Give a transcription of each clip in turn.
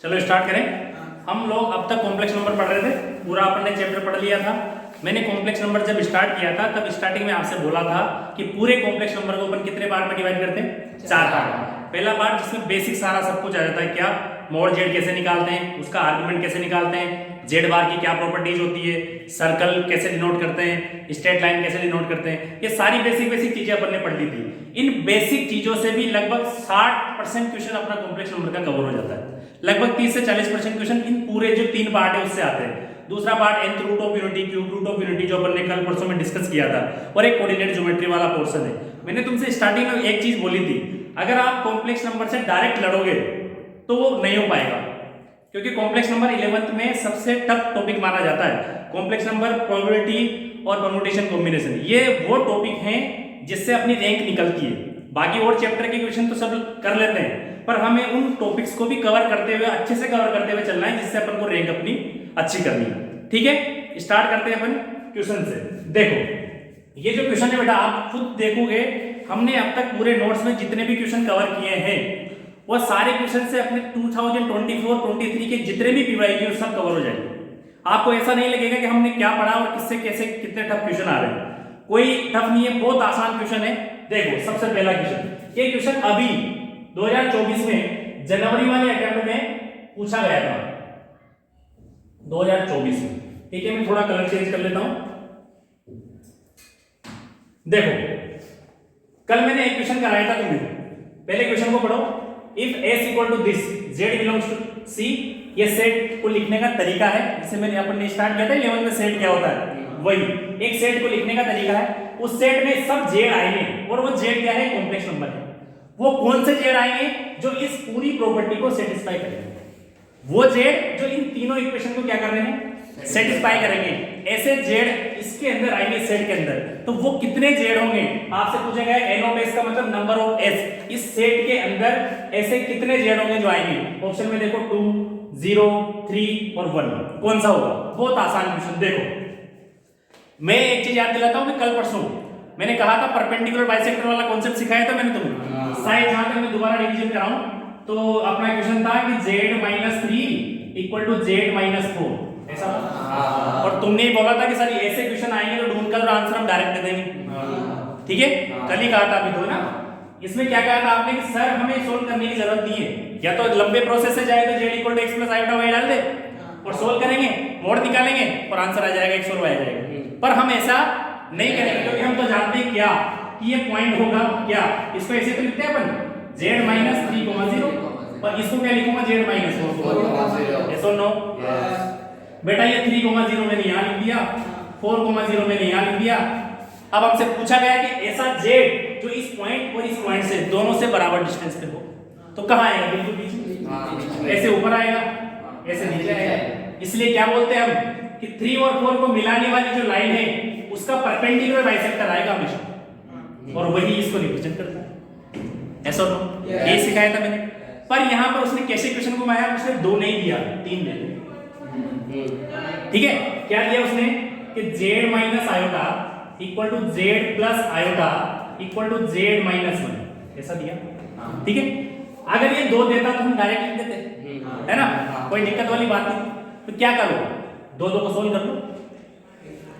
चलो स्टार्ट करें। हम लोग अब तक कॉम्प्लेक्स नंबर पढ़ रहे थे, पूरा अपन ने चैप्टर पढ़ लिया था। मैंने कॉम्प्लेक्स नंबर जब स्टार्ट किया था तब स्टार्टिंग में आपसे बोला था कि पूरे कॉम्प्लेक्स नंबर को अपन कितने पार्ट में डिवाइड करते हैं? 4 पार्ट। पहला पार्ट जिसमें बेसिक सारा सब कुछ आ जाता है, क्या मॉड जेड कैसे निकालते हैं, उसका आर्गुमेंट कैसे निकालते हैं, जेड बार की क्या प्रॉपर्टीज होती है, सर्कल कैसे डिनोट करते हैं, स्ट्रेट लाइन कैसे डिनोट करते हैं, ये सारी बेसिक चीजें अपन ने पढ़ ली थी। इन बेसिक चीजों से भी लगभग 60% क्वेश्चन अपना कॉम्प्लेक्स नंबर का कवर हो जाता है। लगभग 30 से 40% क्वेश्चन इन पूरे जो 3 पार्ट है उससे आते हैं। दूसरा part nth root of unity, cube root of unity जो अपन ने कल परसों में डिस्कस किया था, और एक कोऑर्डिनेट ज्योमेट्री वाला पोर्शन है। मैंने तुमसे स्टार्टिंग में एक चीज बोली थी, अगर आप कॉम्प्लेक्स नंबर से डायरेक्ट लड़ोगे तो वो नहीं हो पाएगा, क्योंकि कॉम्प्लेक्स नंबर 11th में सबसे टफ टॉपिक माना जाता है। कॉम्प्लेक्स नंबर, प्रोबेबिलिटी और परम्यूटेशन कॉम्बिनेशन, ये वो टॉपिक हैं जिससे अपनी रैंक निकलती है। बाकी और चैप्टर के क्वेश्चन तो सब कर लेते हैं, पर हमें उन टॉपिक्स को भी कवर करते हुए, अच्छे से कवर करते हुए चलना है, जिससे अपन को रैंक अपनी अच्छी करनी है। ठीक है, स्टार्ट करते हैं अपन क्वेश्चन से। देखो ये जो क्वेश्चन है बेटा, आप खुद देखोगे हमने अब तक पूरे नोट्स में जितने भी क्वेश्चन कवर किए हैं वो सारे क्वेश्चन से अपने 2024-23 के जितने भी पीवाईक्यू सब कवर हो जाएंगे। आपको ऐसा नहीं लगेगा कि हमने क्या पढ़ा और किससे कैसे कितने टफ क्वेश्चन आ रहे हैं। कोई टफ नहीं है, बहुत आसान क्वेश्चन है। देखो सबसे पहला क्वेश्चन, ये क्वेश्चन अभी 2024 में जनवरी वाले अटेम्प्ट में पूछा गया था, 2024 में। ठीक है, मैं थोड़ा कलर चेंज कर लेता हूं। देखो कल मैंने एक क्वेश्चन कराया था तुम्हें, पहले क्वेश्चन को पढ़ो। If s equal to this, z belongs to c, ये सेट को लिखने का तरीका है, जिसे मैंने अपन ने स्टार्ट किया था 11 में सेट क्या होता है, वही एक सेट को लिखने का तरीका है। उस सेट में सब z आएंगे, और वो z क्या है, कॉम्प्लेक्स नंबर है। वो कौन से z आएंगे जो इस पूरी प्रॉपर्टी को सेटिस्फाई करेंगे, वो z जो इन तीनों इक्वेशन को क्या कर रहे हैं, सेटिस्फाई करेंगे। ऐसे z इसके अंदर आएंगे, सेट के अंदर, तो वो कितने z होंगे आपसे पूछा गया है। n ऑफ s का मतलब नंबर ऑफ s, इस सेट के अंदर ऐसे कितने z होंगे जो आएंगे। ऑप्शन में देखो 2, 0, 3 और 1, कौन सा होगा। बहुत आसान क्वेश्चन। देखो मैं एक चीज याद दिलाता हूं कि कल परसों मैंने कहा था परपेंडिकुलर बाइसेक्टर वाला कॉन्सेप्ट सिखाया था मैंने तुम्हें। शायद जहां तक मैं दोबारा रिवीजन कराऊं तो अपना क्वेश्चन था कि z-3 इक्वल टू z-4, ऐसा था। और तुमने ही बोला था कि सर ऐसे क्वेश्चन आएंगे तो ढूंढकर आंसर हम डायरेक्ट दे देंगे। ठीक है, कल ही कहा था अभी तो ना। इसमें क्या कहा था आपने कि सर हमें सोल्व करने की जरूरत नहीं है, या तो लंबे प्रोसेस से जाए तो z equal to x plus iota y डाल दे और सोल्व करेंगे, मोड निकालेंगे और आंसर आ जाएगा, x और y आ जाएगा। पर हम ऐसा नहीं करेंगे, क्योंकि हम तो जानते हैं क्या कि ये पॉइंट होगा क्या। इसको ऐसे तो लिखते हैं अपन z-3,0, और इसको क्या लिखूंगा, z-4, ऐसा नो बेटा। ये 3,0 मैंने यहां लिख दिया, 4,0 मैंने यहां लिख दिया। अब हमसे पूछा गया कि ऐसा z जो इस पॉइंट और इस पॉइंट से दोनों से बराबर डिस्टेंस पे हो, तो कहां आएगा, बिल्कुल बीच में। ऐसे ऊपर आएगा, ऐसे नीचे आएगा। इसलिए क्या बोलते हैं हम कि 3 और 4 को मिलाने वाली जो लाइन है उसका परपेंडिकुलर बाइसेक्टर आएगा हमेशा, और वही इसको रिप्रेजेंट करता है। ऐसा नो, ये सिखाया था मैंने। पर यहां पर उसने कैसे क्वेश्चन घुमाया, उसने 2 नहीं दिया, 3 दे दिया। ठीक है, क्या दिया उसने कि z minus iota equal to z plus iota equal to z minus 1, ऐसा दिया। ठीक है, अगर ये 2 देता तो हम डायरेक्ट लिख देते, है ना, कोई दिक्कत वाली बात नहीं। तो क्या करो, 2 को सोल्व कर लो।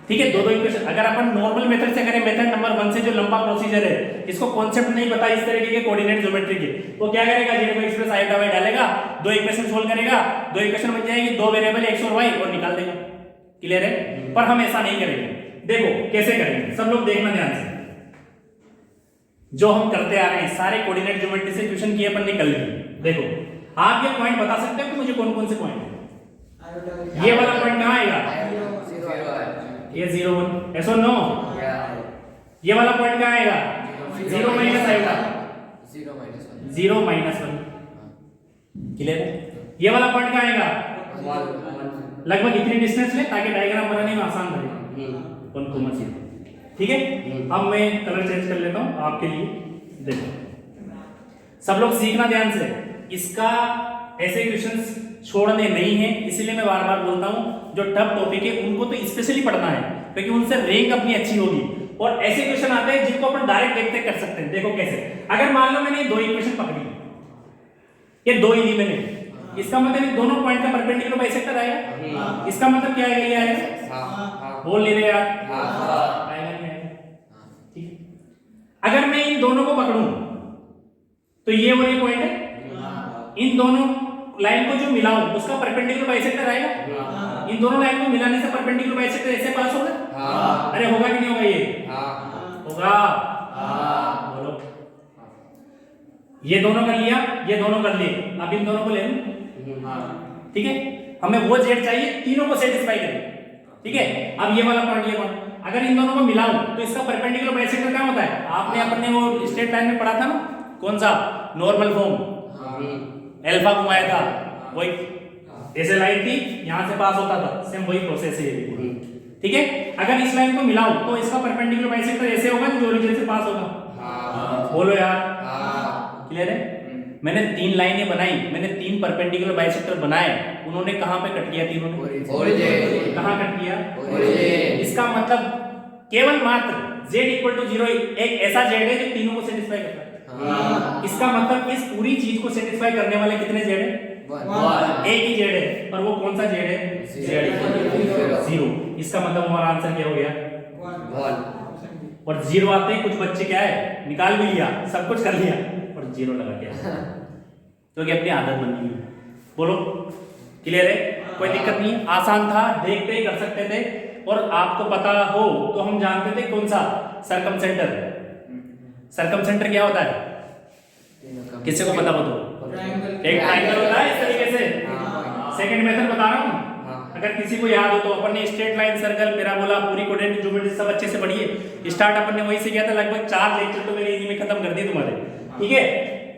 ठीक है, 2 इक्वेशन अगर अपन नॉर्मल मेथड से करें, मेथड नंबर 1 से जो लंबा प्रोसीजर है, इसको कॉन्सेप्ट नहीं पता इस तरीके के कोऑर्डिनेट ज्योमेट्री के, वो क्या करेगा, z को x प्लस आयोटा y डालेगा, 2 इक्वेशन सोल्व करेगा, 2 इक्वेशन बन जाएगी, 2 वेरिएबल x और y, और निकाल देगा। क्लियर है। पर हम ऐसा नहीं करेंगे। देखो कैसे करेंगे, सब लोग देखना ध्यान से। जो हम करते आ रहे हैं सारे कोऑर्डिनेट ज्योमेट्री से क्वेश्चन किए अपन ने कल भी। देखो आप ये पॉइंट बता सकते हो कि मुझे कौन कौन से पॉइंट है। ये वाला पॉइंट कहां आएगा, ये 0, 1, ऐसा नो। ये वाला पॉइंट कहां आएगा, 0 माइनस आएगा, 0 माइनस 1। क्लियर है। ये वाला पॉइंट कहां आएगा, लगभग इतनी डिस्टेंस ले ताकि डायग्राम बनाने में आसान रहे, 1,0। ठीक है, अब मैं कलर चेंज कर लेता हूं आपके लिए। देखो सब लोग सीखना ध्यान से, इसका ऐसे क्वेश्चंस छोड़ने नहीं है, इसीलिए मैं बार बार बोलता हूं जो टफ टॉपिक है उनको तो स्पेशली पढ़ना है, क्योंकि उनसे रैंक अपनी अच्छी होगी। और ऐसे क्वेश्चन आते हैं जिनको अपन डायरेक्ट देखते कर सकते हैं। देखो कैसे, अगर मान लो मैंने 2 इक्वेशन पकड़ी, ये 2 ही ली मैंने, इसका मतलब इन दोनों पॉइंट का परपेंडिकुलर बाइसेक्टर आएगा। इसका मतलब क्या है, ये आएगा। बोल नहीं रहे यार, आएगा नहीं आएगा? ठीक है। अगर मैं इन दोनों को पकड़ूं तो ये वाली पॉइंट है, इन दोनों लाइन को जो मिलाऊं उसका परपेंडिकुलर बाइसेक्टर आएगा। इन दोनों लाइन को मिलाने से परपेंडिकुलर बाइसेक्टर ऐसे पास होगा। अरे होगा कि नहीं होगा? ये होगा। बोलो। ये दोनों कर लिया, ये दोनों कर लिए, अब इन दोनों को ले लूं। ठीक है, हमें वो जेड चाहिए तीनों को सेटिस्फाई करे। ठीक है, अब ये वाला पॉइंट, ये पॉइंट अगर इन दोनों को मिलाऊं तो इसका परपेंडिकुलर बाइसेक्टर क्या होता है? आपने अपने वो स्ट्रेट लाइन में पढ़ा था ना, कौन सा? नॉर्मल फॉर्म, अल्फा घुमाया था, वही ऐसे लाइन थी, यहां से पास होता था, सेम वही प्रोसेस है ये पूरी। ठीक है, अगर इस लाइन को मिलाऊं तो इसका परपेंडिकुलर बाइसेक्टर ऐसे होगा जो ओरिजिन से पास होगा। बोलो यार, क्लियर है? मैंने 3 लाइनें बनाई, मैंने 3 परपेंडिकुलर बाइसेक्टर बनाए, उन्होंने कहां पे कट किया? तीनों ने ओरिजिन। कहां कट किया? ओरिजिन। इसका मतलब केवल मात्र z इक्वल टू 0 एक ऐसा z है जो तीनों को सेटिस्फाई करता है। इसका मतलब इस पूरी चीज को सेटिस्फाई करने वाले कितने z है? एक ही z है, पर वो कौन सा z है? z equal to 0। इसका मतलब हमारा आंसर क्या हो गया? 1। और 0 आते ही कुछ बच्चे क्या है, निकाल भी लिया, सब कुछ कर लिया और 0 लगा दिया, तो क्या अपनी आदत बन गई। बोलो, क्लियर है? कोई दिक्कत नहीं, आसान था, देखते ही कर सकते थे। और आपको पता हो तो हम जानते थे कौन सा? सरकमसेंटर। सरकमसेंटर क्या होता है? किसी को पता हो तो? एक ट्रायंगल होता है इस तरीके से। सेकंड मेथड बता रहा हूं, अगर किसी को याद हो तो। अपन ने स्ट्रेट लाइन, सर्कल, पैराबोला, पूरी कोऑर्डिनेट ज्योमेट्री सब अच्छे से पढ़िए। स्टार्ट अपन ने वही से किया था, लगभग 4 लेक्चर तो मैंने इन्हीं में खत्म कर दिए तुम्हारे। ठीक है,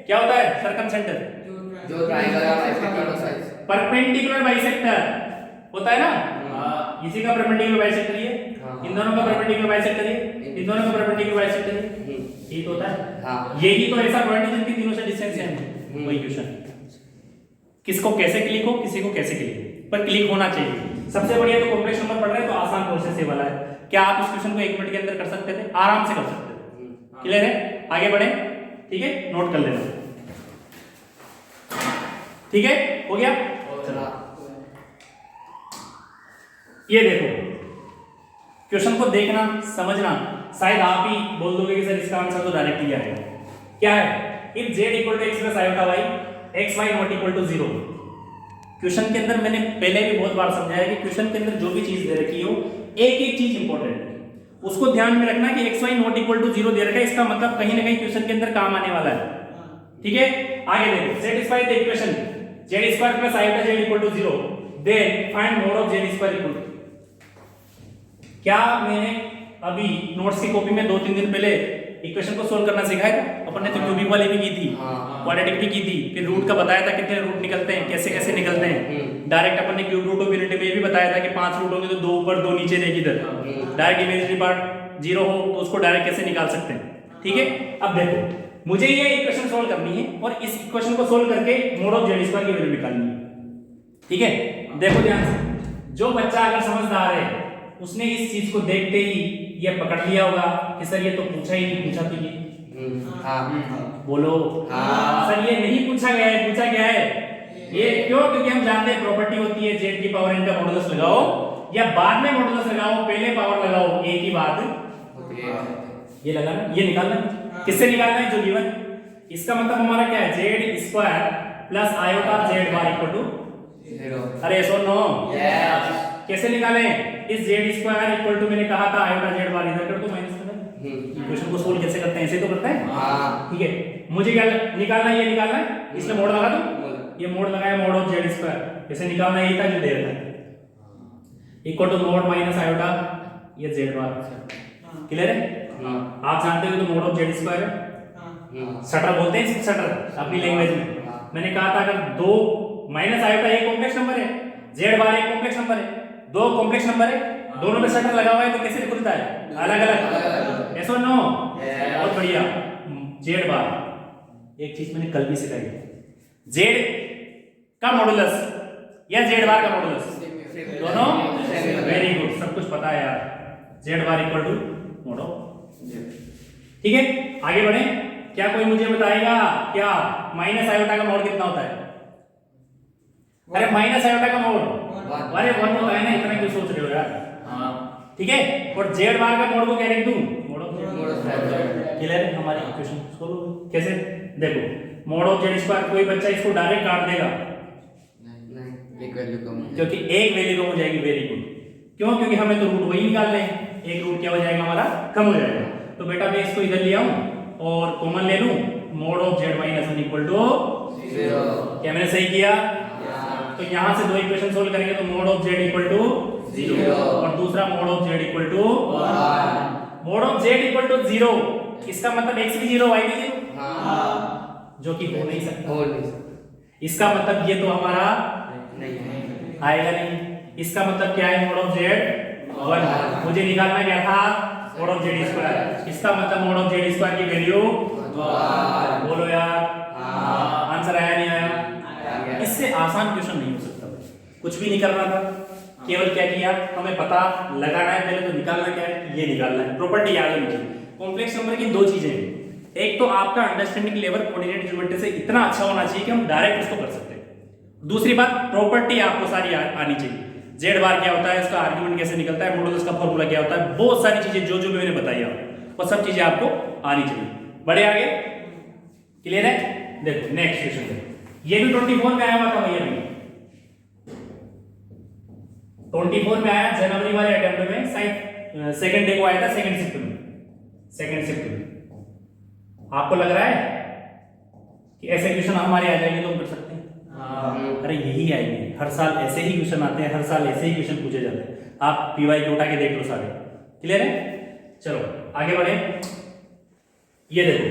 क्या होता है सरकमसेंटर? जो ट्रायंगल का बाइसेक्टर साइज, परपेंडिकुलर बाइसेक्टर होता है ना। इसी का परपेंडिकुलर बाइसेक्टर ये, इन दोनों का परपेंडिकुलर बाइसेक्टर ये, इन दोनों का परपेंडिकुलर बाइसेक्टर ये, ठीक होता है। यही तो ऐसा पॉइंट है जिनकी तीनों से डिस्टेंस है। वही क्वेश्चन, किसको कैसे क्लिक हो, किसी को कैसे क्लिक हो, पर क्लिक होना चाहिए। सबसे बढ़िया तो कॉम्प्लेक्स नंबर पढ़ रहे हैं तो आसान प्रोसेस ये वाला है। क्या आप इस क्वेश्चन को 1 मिनट के अंदर कर सकते थे? आराम से कर सकते थे। क्लियर है? आगे बढ़े। ठीक है, नोट कर लेना। ठीक है, हो गया? चलो ये देखो, क्वेश्चन को देखना, समझना। शायद आप ही बोल दोगे कि सर इसका आंसर तो डायरेक्ट ही आएगा। क्या है? If z equal to x plus iota y, x y not equal to 0। Question के अंदर मैंने पहले भी बहुत बार समझाया कि क्वेश्चन के अंदर जो भी चीज दे रखी हो, एक एक चीज इंपॉर्टेंट है, उसको ध्यान में रखना कि x y not equal to 0 दे रखा है, इसका मतलब कहीं ना कहीं क्वेश्चन के अंदर काम आने वाला है। ठीक है, आगे देखो, satisfy the equation z square plus iota z equal to 0, then find mod of z square equal. क्या मैंने अभी नोट्स की कॉपी में 2-3 दिन पहले इक्वेशन को सोल्व करना सिखाया था? अपन ने तो क्यूबिक वाली भी की थी, क्वाड्रेटिक भी की थी, फिर रूट का बताया था कितने रूट निकलते हैं, कैसे कैसे निकलते हैं। डायरेक्ट अपन ने क्यूब रूट ऑफ यूनिटी में भी बताया था कि 5 रूट होंगे तो 2 ऊपर 2 नीचे रहेगी इधर। डायरेक्ट इमेजिनरी पार्ट 0 हो तो उसको डायरेक्ट कैसे निकाल सकते हैं। ठीक है, अब देखो, मुझे ये इक्वेशन सोल्व करनी है और इस इक्वेशन को सोल्व करके मोड ऑफ z स्क्वायर की वैल्यू निकालनी है। ठीक है, देखो ध्यान से, जो बच्चा अगर समझदार है उसने इस चीज को देखते ही ये पकड़ लिया होगा कि सर ये तो पूछा ही नहीं, पूछा तो ये बोलो सर ये नहीं पूछा गया है, पूछा गया है ये क्यों? क्योंकि हम जानते हैं प्रॉपर्टी होती है z की पावर n का मॉडुलस लगाओ या बाद में मॉडुलस लगाओ, पहले पावर लगाओ, एक ही बात होती है। ये लगाना, ये निकालना, किससे निकालना है? जो गिवन। इसका मतलब हमारा क्या है? z square plus iota z bar equal to 0। अरे सो नो, कैसे निकालें? इस z स्क्वायर इक्वल टू, मैंने कहा था आयोटा z बार इधर कर दो माइनस कर दो। इक्वेशन को सोल्व कैसे करते हैं? ऐसे तो करते हैं। ठीक है, मुझे क्या निकालना है? ये निकालना है, इसलिए मोड लगा दो। ये मोड लगाया, मोड ऑफ z स्क्वायर। कैसे निकालना है? ये था जो दे रखा है, equal to mod minus iota ये z बार। क्लियर है? आप जानते हो तो मोड ऑफ z स्क्वायर है, शटर बोलते हैं इसको, शटर अपनी लैंग्वेज में। मैंने कहा था अगर 2 माइनस आयोटा एक कॉम्प्लेक्स नंबर है, z बार एक कॉम्प्लेक्स नंबर है, 2 कॉम्प्लेक्स नंबर है, दोनों में शटर लगा हुआ है तो कैसे खुलता है? अलग अलग। ऐसा नो, बहुत बढ़िया। z बार, एक चीज मैंने कल भी सिखाई, z का मॉडुलस या z बार का मॉडुलस दोनों वेरी गुड, सब कुछ पता है यार। z bar equal to mod of z। ठीक है, आगे बढ़े। क्या कोई मुझे बताएगा क्या माइनस आयोटा का मोड कितना होता है? अरे माइनस आयोटा का मोड, वन। अरे 1 होता है ना, इतना क्यों सोच रहे हो यार। हाँ ठीक है, और जेड बार का मोड को क्या लिख दूं, mode of mode of Z. Clear है हमारी इक्वेशन सोल्व हो गई। कैसे देखो, मोड ऑफ जेड स्क्वायर, कोई बच्चा इसको डायरेक्ट काट देगा नहीं एक वैल्यू कम है। क्योंकि एक वैल्यू कम हो जाएगी, वेरी गुड। क्यों, क्योंकि हमें तो रूट वही निकालने हैं, एक रूट क्या हो जाएगा हमारा, कम हो जाएगा। तो बेटा मैं इसको इधर ले आऊं और कॉमन ले लूं, mod of Z minus 1 equal to 0। क्या मैंने सही किया। तो यहां से दो इक्वेशन सोल्व करेंगे तो mod of Z equal to 0 और दूसरा mod of Z equal to 1। Mod of Z equal to 0, इसका मतलब x भी 0 y भी 0, हाँ जो कि हो नहीं सकता। हो नहीं सकता। इसका मतलब ये तो हमारा नहीं आएगा नहीं। इसका मतलब क्या है, मोड ऑफ जेड 1। मुझे निकालना क्या था, मोड ऑफ जेड स्क्वायर। इसका मतलब मोड ऑफ जेड स्क्वायर की वैल्यू 1। बोलो यार, आंसर आया नहीं आया। इससे आसान क्वेश्चन नहीं हो सकता, कुछ भी नहीं करना था, केवल क्या किया, हमें पता लगाना है पहले, तो निकालना क्या है, ये निकालना है। प्रॉपर्टी याद होनी चाहिए। कॉम्प्लेक्स नंबर की दो चीजें हैं, एक तो आपका अंडरस्टैंडिंग लेवल कोऑर्डिनेट ज्योमेट्री से इतना अच्छा होना चाहिए कि हम डायरेक्ट उसको कर सकते हैं। दूसरी बात, प्रॉपर्टी आपको सारी आनी चाहिए। जेड बार क्या होता है, इसका आर्गुमेंट कैसे निकलता है, मॉडुलस का फॉर्मूला क्या होता है, बहुत सारी चीजें जो जो भी मैंने बताई आपको, वो सब चीजें आपको आनी चाहिए। बड़े आगे, क्लियर है। देखो नेक्स्ट क्वेश्चन देखो, ये भी 24 में आया हुआ था भैया, भी 24 में आया, जनवरी वाले अटेम्प्ट में, शायद सेकंड डे को आया था, सेकंड शिफ्ट में। आपको लग रहा है कि ऐसे क्वेश्चन हमारे आ जाएंगे तो हम कर सकते हैं। अरे यही आएंगे, हर साल ऐसे ही क्वेश्चन आते हैं, हर साल ऐसे ही क्वेश्चन पूछे जाते हैं। आप पीवाई उठा के देख लो सारे, क्लियर है। चलो आगे बढ़े। ये देखो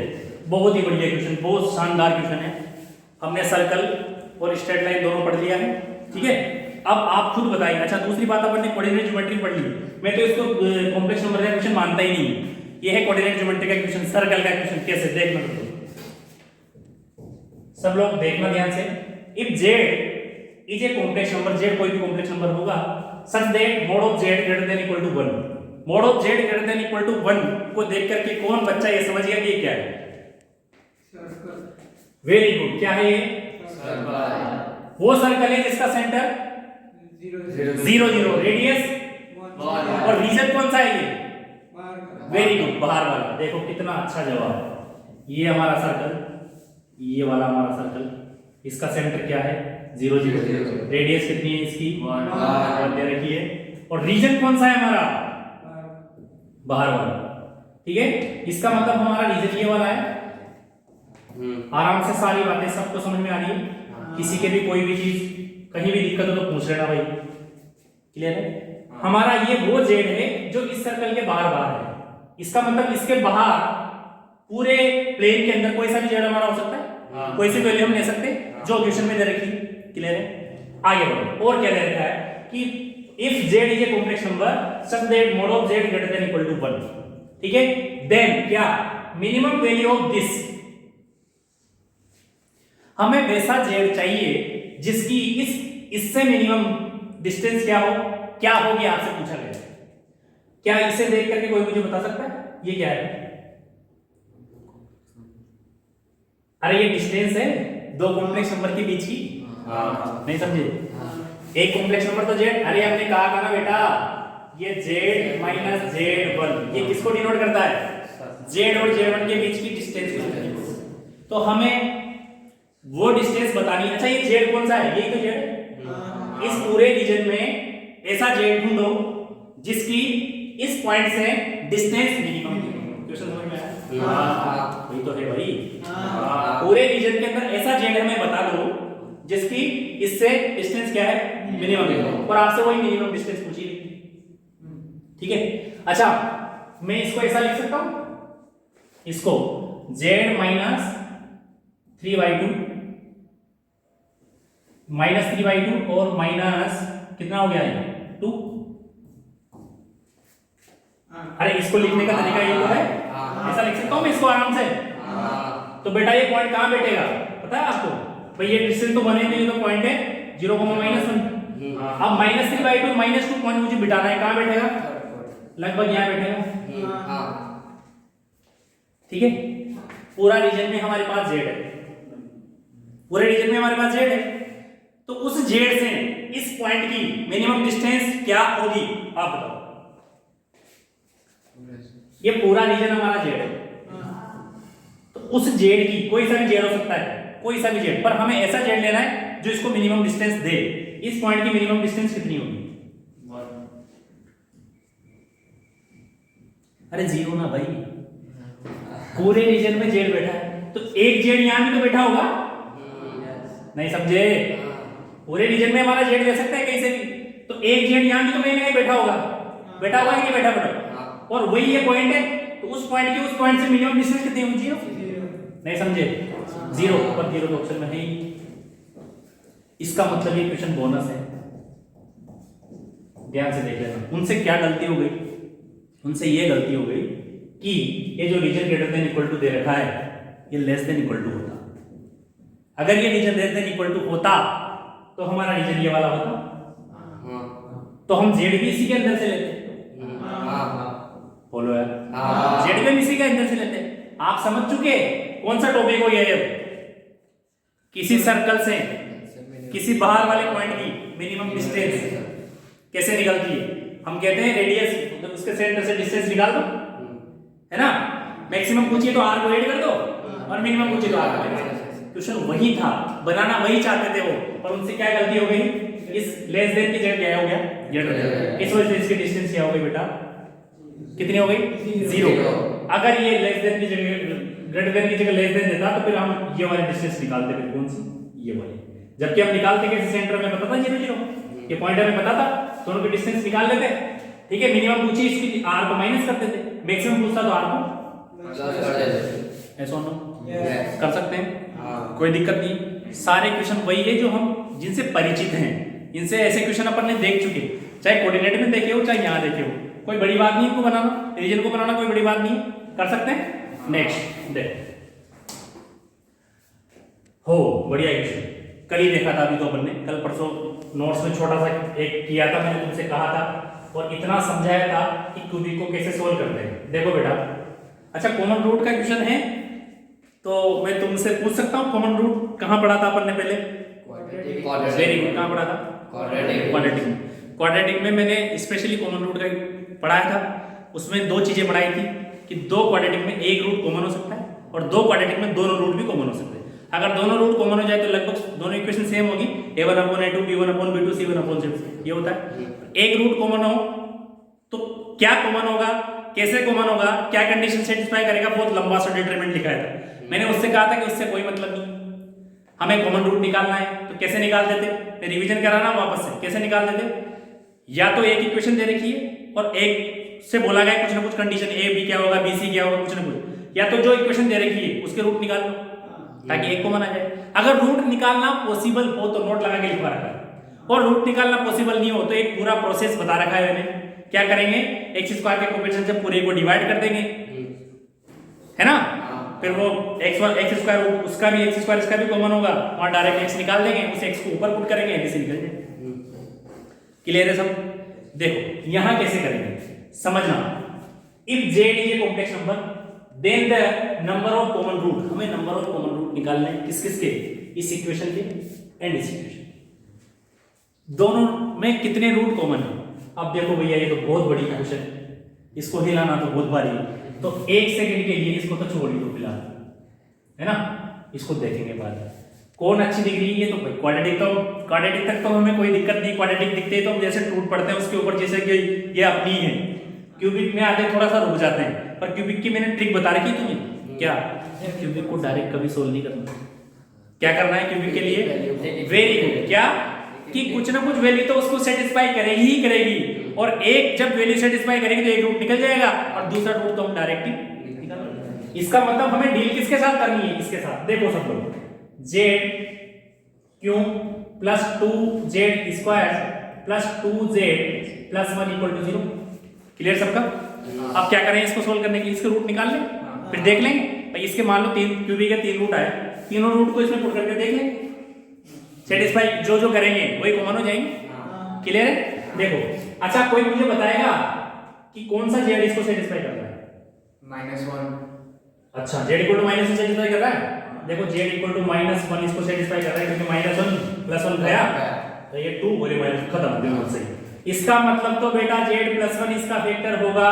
बहुत ही बढ़िया क्वेश्चन, बहुत शानदार क्वेश्चन है। हमने सर्कल और स्ट्रेट लाइन दोनों पढ़ लिया है, ठीक है। अब आप खुद बताइए। अच्छा दूसरी बात, अपन ने कोऑर्डिनेट ज्योमेट्री पढ़ ली, मैं तो इसको कॉम्प्लेक्स नंबर का क्वेश्चन मानता ही नहीं। ये है कोऑर्डिनेट ज्योमेट्री का क्वेश्चन, सर्कल का क्वेश्चन। कैसे देखना, सब लोग देखना ध्यान से। If Z is a complex number, Z कोई भी कॉम्प्लेक्स नंबर होगा, such that mod of Z greater than equal to 1। Mod of Z greater than equal to 1 को देख करके कौन बच्चा ये समझ गया कि ये क्या है। वेरी गुड, क्या है ये, वो सर्कल है जिसका सेंटर 0 0, रेडियस और रीजन कौन सा है ये, वेरी गुड, बाहर वाला। देखो कितना अच्छा जवाब। ये हमारा सर्कल, ये वाला हमारा सर्कल, इसका सेंटर क्या है 0 0, रेडियस कितनी है इसकी 1 दे रखी है, और रीजन कौन सा है हमारा, बाहर वाला, ठीक है। इसका मतलब हमारा रीजन ये वाला है। आराम से सारी बातें सबको समझ में आ रही है। किसी के भी कोई भी चीज कहीं भी दिक्कत हो तो पूछ लेना भाई, क्लियर है। हमारा ये वो जेड है जो इस सर्कल के बाहर बाहर है। इसका मतलब इसके बाहर पूरे प्लेन के अंदर कोई सा भी जेड हमारा हो सकता है, कोई सी वैल्यू हम ले सकते हैं जो क्वेश्चन में दे रखी, क्लियर है। आगे बढ़ो, और क्या दे रखा है कि if Z is a complex number such that mod of Z greater than equal to 1, ठीक है। देन क्या, मिनिमम वैल्यू ऑफ दिस, हमें वैसा जेड चाहिए जिसकी इससे मिनिमम डिस्टेंस क्या हो, क्या होगी, आपसे पूछा गया। क्या इसे देख करके कोई मुझे बता सकता है ये क्या है। अरे ये डिस्टेंस है दो कॉम्प्लेक्स नंबर के बीच की, नहीं समझे। एक कॉम्प्लेक्स नंबर तो जेड, अरे हमने कहा था ना बेटा, ये जेड माइनस जेड 1, ये किसको डिनोट करता है, जेड और जेड 1 के बीच की डिस्टेंस को। तो हमें वो डिस्टेंस बतानी है। अच्छा ये जेड कौन सा है, यही तो जेड है। इस पूरे रीजन में ऐसा जेड ढूंढो जिसकी इस पॉइंट से डिस्टेंस मिनिमम। क्वेश्चन समझ में आया, वही तो है भाई। पूरे रीजन के अंदर ऐसा जेड हमें बता दो जिसकी इससे डिस्टेंस क्या है, मिनिमम, और आपसे वही मिनिमम डिस्टेंस पूछी, ठीक है। अच्छा मैं इसको ऐसा लिख सकता हूं, इसको जेड माइनस 3/2 और माइनस कितना हो गया है 2। अरे इसको लिखने का तरीका ये तो है, ऐसा लिख सकता हूं मैं इसको आराम से। तो बेटा ये पॉइंट कहां बैठेगा पता है आपको, भाई ये डिस्टेंस तो बने नहीं, तो पॉइंट है 0, -1। अब -3/2 -2 पॉइंट मुझे बिठाना है, कहां बैठेगा, लगभग यहां बैठेगा, ठीक है। पूरा रीजन में हमारे पास जेड है, पूरे रीजन में हमारे पास जेड है। तो उस जेड से इस पॉइंट की मिनिमम डिस्टेंस क्या होगी आप बताओ। ये पूरा रीजन हमारा जेड है, तो उस जेड की कोई सा भी जेड हो सकता है, कोई सा भी जेड, पर हमें ऐसा जेड लेना है जो इसको मिनिमम डिस्टेंस दे। इस पॉइंट की मिनिमम डिस्टेंस कितनी होगी? अरे जीरो ना भाई, पूरे रीजन में जेड बैठा है, तो एक जेड यहां भी तो बैठा होगा, नहीं समझे? पूरे रीजन में हमारा जेड ले सकता है कहीं से भी, तो एक जेड यहां भी तो कहीं ना कहीं बैठा होगा, बैठा होगा कि नहीं बैठा बेटा? और वही ये पॉइंट है, तो उस पॉइंट की उस पॉइंट से मिनिमम डिस्टेंस कितनी होगी? जीरो। नहीं समझे? जीरो, पर जीरो तो ऑप्शन में है ही। इसका मतलब ये क्वेश्चन बोनस है, ध्यान से देख लेना। उनसे क्या गलती हो गई? उनसे ये गलती हो गई कि ये जो region greater than equal to दे रखा है, ये लेस देन इक्वल टू होता। अगर ये region less than equal to होता तो हमारा रीजन ये वाला होता, तो हम जेड भी इसी के अंदर से लेते। बोलो यार, जेड भी इसी के अंदर से लेते। आप समझ चुके कौन सा टॉपिक हो ये? किसी सर्कल से किसी बाहर वाले पॉइंट की मिनिमम डिस्टेंस कैसे निकलती है? हम कहते हैं रेडियस, तो उसके सेंटर से डिस्टेंस निकाल दो, है ना? मैक्सिमम पूछिए तो आर को ऐड कर दो, और मिनिमम पूछिए तो आर को ऐड कर दो। क्वेश्चन वही था, बनाना वही चाहते थे वो, पर उनसे क्या गलती हो गई? इस लेस देन की जगह क्या हो गया? जेड। इस वजह से इसकी डिस्टेंस क्या हो गई बेटा? कितनी हो गई? जीरो। अगर ये लेस देन की जगह ग्रेटर देन की जगह लेस देन देता तो फिर हम ये वाली डिस्टेंस निकालते थे। कौन सी? ये वाली। जबकि हम निकालते कैसे? सेंटर में पता था जीरो जीरो, ये पॉइंटर में पता था, दोनों की डिस्टेंस निकाल लेते। ठीक है, मिनिमम पूछी इसकी आर को माइनस कर देते, मैक्सिमम पूछता तो आर को प्लस कर देते। ऐसा कर सकते हैं, कोई दिक्कत नहीं। सारे क्वेश्चन वही है जो हम जिनसे परिचित हैं, इनसे ऐसे क्वेश्चन अपन ने देख चुके, चाहे कोऑर्डिनेट में देखे हो चाहे यहाँ देखे हो, कोई बड़ी बात नहीं इनको बनाना, रीजन को बनाना कोई बड़ी बात नहीं, कर सकते हैं। नेक्स्ट देख, हो बढ़िया क्वेश्चन, कल ही देखा था अभी तो अपन ने, कल परसों नोट्स में छोटा सा एक किया था, मैंने तुमसे कहा था और इतना समझाया था कि क्यूबिक को कैसे सोल्व करते हैं। देखो बेटा, अच्छा कॉमन रूट का क्वेश्चन है तो मैं तुमसे पूछ सकता हूँ, कॉमन रूट कहाँ पढ़ा था अपन ने पहले? वेरी गुड, कहाँ पढ़ा था? क्वाड्रेटिक। क्वाड्रेटिक में मैंने स्पेशली कॉमन रूट का पढ़ाया था। उसमें दो चीजें पढ़ाई थी कि दो क्वाड्रेटिक में एक रूट कॉमन हो सकता है और दो क्वाड्रेटिक में दोनों रूट भी कॉमन हो सकते हैं। अगर दोनों रूट कॉमन हो जाए तो लगभग दोनों इक्वेशन सेम होगी, a1/a2 b1/b2 c1/c। ये होता है। एक रूट कॉमन हो तो क्या कॉमन होगा, कैसे कॉमन होगा, क्या कंडीशन सेटिस्फाई करेगा, बहुत लंबा सा डिटरमिनेंट लिखा है। मैंने उससे कहा था कि उससे कोई मतलब नहीं, हमें कॉमन रूट निकालना है। तो कैसे निकाल देते? रिवीजन कराना वापस से, कैसे निकाल देते? या तो एक इक्वेशन दे रखी है और एक से बोला गया कुछ ना कुछ कंडीशन, ए बी क्या होगा, बी सी क्या होगा, कुछ ना कुछ, या तो जो इक्वेशन दे रखी है उसके रूट निकाल लो ताकि एक कॉमन आ जाए। अगर रूट निकालना पॉसिबल हो तो नोट लगा के लिखवा रखा है, और रूट निकालना पॉसिबल नहीं हो तो एक पूरा प्रोसेस बता रखा है मैंने। क्या करेंगे? एक्स स्क्वायर के कोएफिशिएंट से पूरे को डिवाइड कर देंगे, है ना? फिर वो एक्स स्क्वायर उसका भी एक्स स्क्वायर इसका भी कॉमन होगा और डायरेक्ट एक्स निकाल देंगे, उस एक्स को ऊपर पुट करेंगे, ऐसे निकल जाए। क्लियर है सब? देखो यहां कैसे करेंगे समझना। If Z is a complex number then the number of common root, हमें नंबर ऑफ कॉमन रूट निकालने हैं किस किस के? इस इक्वेशन के एंड इस इक्वेशन, दोनों में कितने रूट कॉमन है। अब देखो भैया ये तो बहुत बड़ी क्वेश्चन है, इसको हिलाना तो बहुत भारी है, तो एक सेकंड के लिए इसको तो छोड़ ही दो फिलहाल, है ना? इसको देखेंगे बाद में कौन अच्छी दिख रही है। तो क्वाड्रेटिक तो क्वाड्रेटिक तक तो हमें कोई दिक्कत नहीं, क्वाड्रेटिक दिखते हैं तो हम जैसे टूट पड़ते हैं उसके ऊपर, जैसे कि ये अपनी है। क्यूबिक में आते थोड़ा सा रुक जाते हैं, पर क्यूबिक की मैंने ट्रिक बता रखी तुम्हें क्या? क्यूबिक को डायरेक्ट कभी सोल्व नहीं करना। क्या करना है क्यूबिक के लिए? वेरी गुड, क्या कि कुछ ना कुछ वैल्यू तो उसको सेटिस्फाई करेगी ही करेगी, और एक जब वैल्यू सेटिस्फाई करेगी तो एक रूट निकल जाएगा और दूसरा रूट तो हम डायरेक्ट ही निकाल। इसका मतलब हमें डील किसके साथ करनी है? इसके साथ। देखो सब लोग, Z cube plus 2z square plus 2z plus 1 equal to 0। Clear सबका? अब क्या करें इसको सोल्व करने के लिए? इसके रूट निकाल लें, फिर देख लेंगे भाई इसके मान लो तीन क्यूबिक के तीन रूट आए, तीनों रूट को इसमें पुट करके देख लेंगे, सेटिस्फाई जो जो करेंगे वही कॉमन हो जाएंगे। क्लियर है? देखो अच्छा कोई मुझे बताएगा कि कौन सा जेड इसको सेटिस्फाई कर रहा है? -1। अच्छा जेड इक्वल टू -1 सेटिस्फाई कर रहा है। देखो जेड इक्वल टू -1 इसको सेटिस्फाई कर रहा है क्योंकि -1 +1 गया तो ये 2 और ये माइनस खत्म, बिल्कुल सही। इसका मतलब तो बेटा z+1 इसका वेक्टर होगा,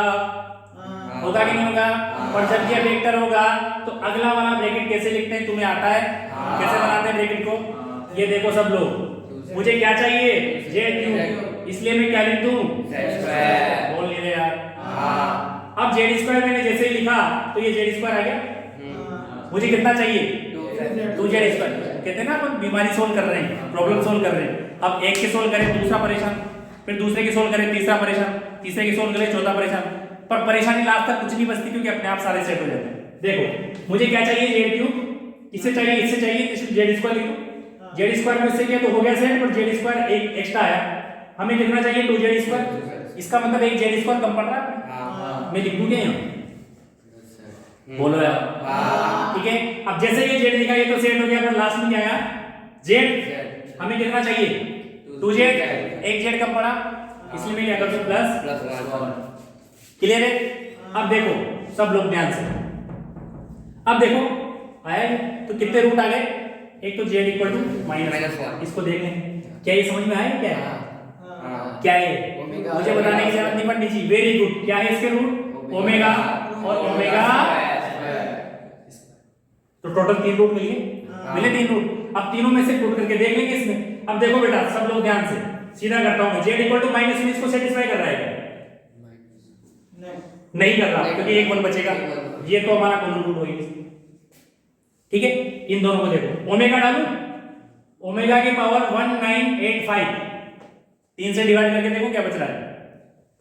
होगा कि नहीं होगा? और जब ये वेक्टर होगा तो अगला वाला ब्रैकेट कैसे लिखते हैं, तुम्हें आता है? कैसे बनाते हैं ब्रैकेट को? ये देखो सब लोग, मुझे क्या चाहिए? z3, इसलिए मैं क्या लिख दूं? z²। बोल नहीं रहे यार। अब z² मैंने जैसे ही लिखा तो ये z² आ गया। मुझे कितना चाहिए? 2z²। कहते हैं ना अपन बीमारी सोल्व कर रहे हैं, प्रॉब्लम सोल्व कर रहे हैं। अब एक के सोल्व करें दूसरा परेशान, फिर दूसरे की सोल्व करें तीसरा परेशान, तीसरे की सोल्व करें चौथा परेशान, पर परेशानी लास्ट तक कुछ नहीं बचती क्योंकि अपने आप सारे सेट हो जाते हैं। देखो मुझे क्या चाहिए? z3, इससे चाहिए, इससे चाहिए, इसलिए z² लिखो। z² में इससे किया तो हो गया सेट, पर z² एक एक्स्ट्रा आया, हमें कितना चाहिए? 2z²। इसका मतलब एक z² कम पड़ रहा है, मैं लिख दूं क्या यहाँ? बोलो यार। ठीक है, अब जैसे ये z लिखा ये तो सेट हो गया, पर लास्ट में क्या आया? z, हमें कितना चाहिए? 2z, एक z कम पड़ा, इसलिए मैं क्या कर दूं? प्लस। क्लियर है? अब देखो सब लोग ध्यान से, अब देखो आया तो कितने रूट आ गए? एक तो z इक्वल टू -1, इसको देख लें क्या ये समझ में आया? क्या है? क्या है? मुझे बताने की जरूरत नहीं पड़नी चाहिए। Very good. क्या है इसके रूट? ओमेगा और ओमेगा, तो टोटल 3 रूट मिले, मिले 3 रूट। अब तीनों में से पुट करके देख लेंगे इसमें। अब देखो बेटा सब लोग ध्यान से, सीधा करता हूं मैं, z इक्वल टू -1 इसको सेटिस्फाई कर रहा है क्या? नहीं कर रहा, क्योंकि एक 1 बचेगा, ये तो हमारा कॉमन रूट होगी। ठीक है, इन दोनों को देखो, ओमेगा डालूं, ओमेगा की पावर 1985, 3 से डिवाइड करके देखो क्या बच रहा है।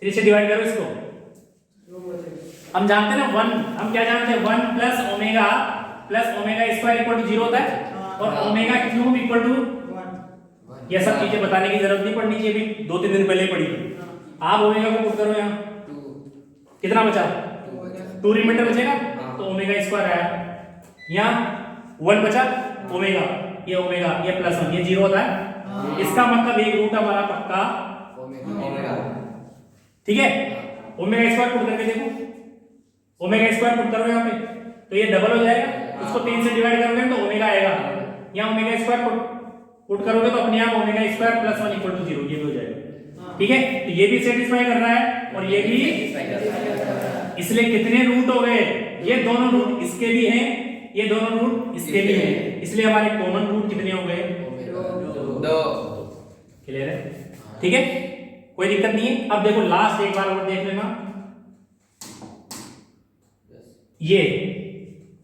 3 से डिवाइड करो इसको, हम जानते हैं ना 1, हम क्या जानते हैं? 1 plus omega square equal to 0 होता है, और ओमेगा क्यूब इक्वल टू 1। ये सब चीजें बताने की जरूरत नहीं पड़नी चाहिए, अभी 2-3 दिन पहले पढ़ी थी। आप ओमेगा को पुट करो यहाँ, कितना बचा? 2 रिमाइंडर बचेगा, तो ओमेगा स्क्वायर आया। यहाँ 1 बचा, ओमेगा, ये +1, ये 0 होता है। इसका मतलब एक रूट हमारा पक्का ओमेगा। ठीक है, ओमेगा स्क्वायर पुट करके देखो, ओमेगा स्क्वायर पुट करो यहाँ पे तो ये डबल हो जाएगा, उसको 3 से डिवाइड करोगे तो ओमेगा आएगा। यहाँ ओमेगा स्क्वायर पुट करोगे तो अपने आप ओमेगा स्क्वायर +1 इक्वल टू 0, ये भी हो जाएगा। ठीक है, तो ये भी सेटिस्फाई कर रहा है और ये भी, इसलिए कितने रूट हो गए? ये दोनों रूट इसके भी हैं, ये दोनों रूट इसके भी हैं, इसलिए हमारे कॉमन रूट कितने हो गए? 2। क्लियर है? ठीक है, कोई दिक्कत नहीं है। अब देखो लास्ट एक बार और देख लेना, ये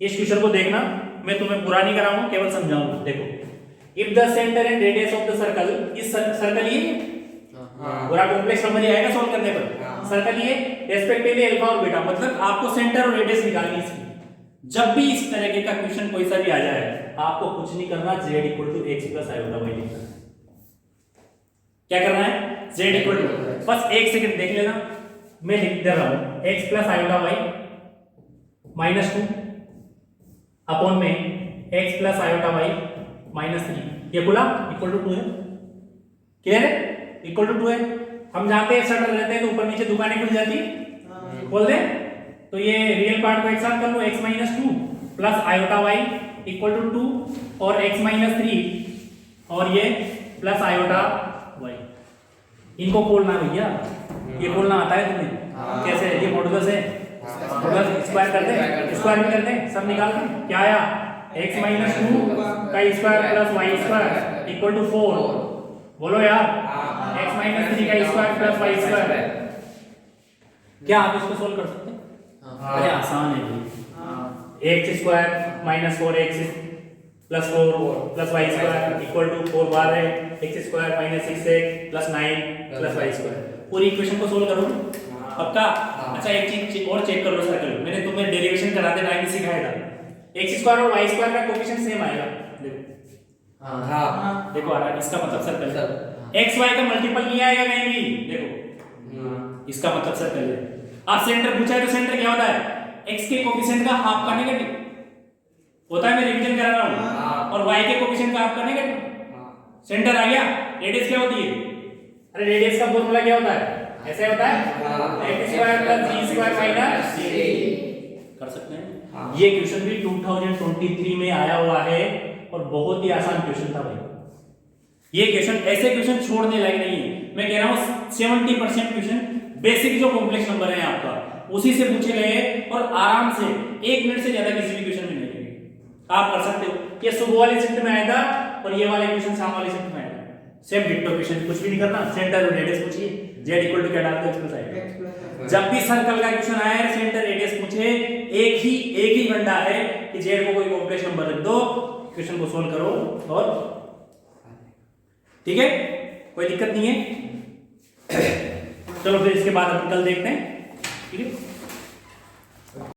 इस क्वेश्चन को देखना, मैं तुम्हें पूरा नहीं कराऊंगा, केवल समझाऊंगा। देखो, if the centre and radius of the circle, इस सर्कल ये पूरा कॉम्प्लेक्स नंबर ही आएगा सॉल्व करने पर। सर्कल ये रेस्पेक्टिवली अल्फा और बीटा, मतलब आपको सेंटर और रेडियस निकालनी है। जब भी इस तरह का क्वेश्चन कोई सा भी आ जाए, आपको कुछ नहीं करना, z equal to x plus iota y लिखना। क्या करना है? z इक्वल टू, बस एक सेकंड देख लेना, मैं लिख दे रहा हूं x plus iota y -2 upon में x प्लस आयोटा y -3, ये बोला इक्वल टू 2 है। क्लियर है? इक्वल टू 2 है। हम जानते हैं शटल रहते हैं तो ऊपर नीचे दुकानें खुल जाती, खोल दे, तो ये रियल पार्ट को एक साथ कर लो, x -2 plus iota y equal to 2 और x -3 और ये प्लस आयोटा y। इनको खोलना भैया, ये खोलना आता है तुम्हें? कैसे? ये मॉडुलस है, मॉडुलस स्क्वायर कर दे, स्क्वायर भी कर दे, सब निकाल दे। क्या आया? x -2 का square plus y square equal to 4। बोलो यार, x -3 का स्क्वायर प्लस y स्क्वायर। क्या आप इसको सोल्व कर सकते हैं? अरे आसान है भाई। x square -4x plus 4 plus y square equal to 4 बार है x square -6x plus 9 plus y square. पूरी इक्वेशन को सोल्व करो पक्का। अच्छा एक चीज और चेक कर लो सर्कल, मैंने तुम्हें डेरिवेशन कराते टाइम ही सिखाया था, x स्क्वायर और y स्क्वायर का कोएफिशिएंट सेम आएगा। देखो हां देखो आ रहा है, इसका मतलब सर्कल x y का मल्टीपल नहीं आएगा कहीं भी। देखो इसका मतलब सर्कल है। आप सेंटर पूछा है तो सेंटर क्या होता है? x के कोएफिशिएंट का हाफ का नेगेटिव होता है, मैं रिवीजन करा रहा हूं, और y के कोएफिशिएंट का हाफ का नेगेटिव। सेंटर आ गया। रेडियस क्या होती है? अरे रेडियस का फार्मूला क्या होता है? ऐसे होता है x square plus g square minus c। कर सकते हैं। ये क्वेश्चन भी 2023 में आया हुआ है और बहुत ही आसान क्वेश्चन था भाई। ये क्वेश्चन, ऐसे क्वेश्चन छोड़ने लायक नहीं है। मैं कह रहा हूँ 70% क्वेश्चन बेसिक जो कॉम्प्लेक्स नंबर है आपका उसी से पूछे गए हैं और आराम से 1 मिनट से ज्यादा किसी भी क्वेश्चन में नहीं लगेंगे, आप कर सकते हो। ये सुबह वाली शिफ्ट में आया था और ये वाले क्वेश्चन शाम वाली शिफ्ट में आया था, सेम डिक्टो क्वेश्चन, कुछ भी नहीं करना। सेंटर और रेडियस पूछिए, z इक्वल टू क्या डालते हो एक्स प्लस आएगा। जब भी सर्कल का क्वेश्चन आया है सेंटर रेडियस पूछे, एक ही फंडा है कि z को कोई कॉम्प्लेक्स नंबर रख दो, क्वेश्चन को सोल्व करो और ठीक है, कोई दिक्कत नहीं है। चलो फिर इसके बाद अपन कल देखते हैं, ठीक है।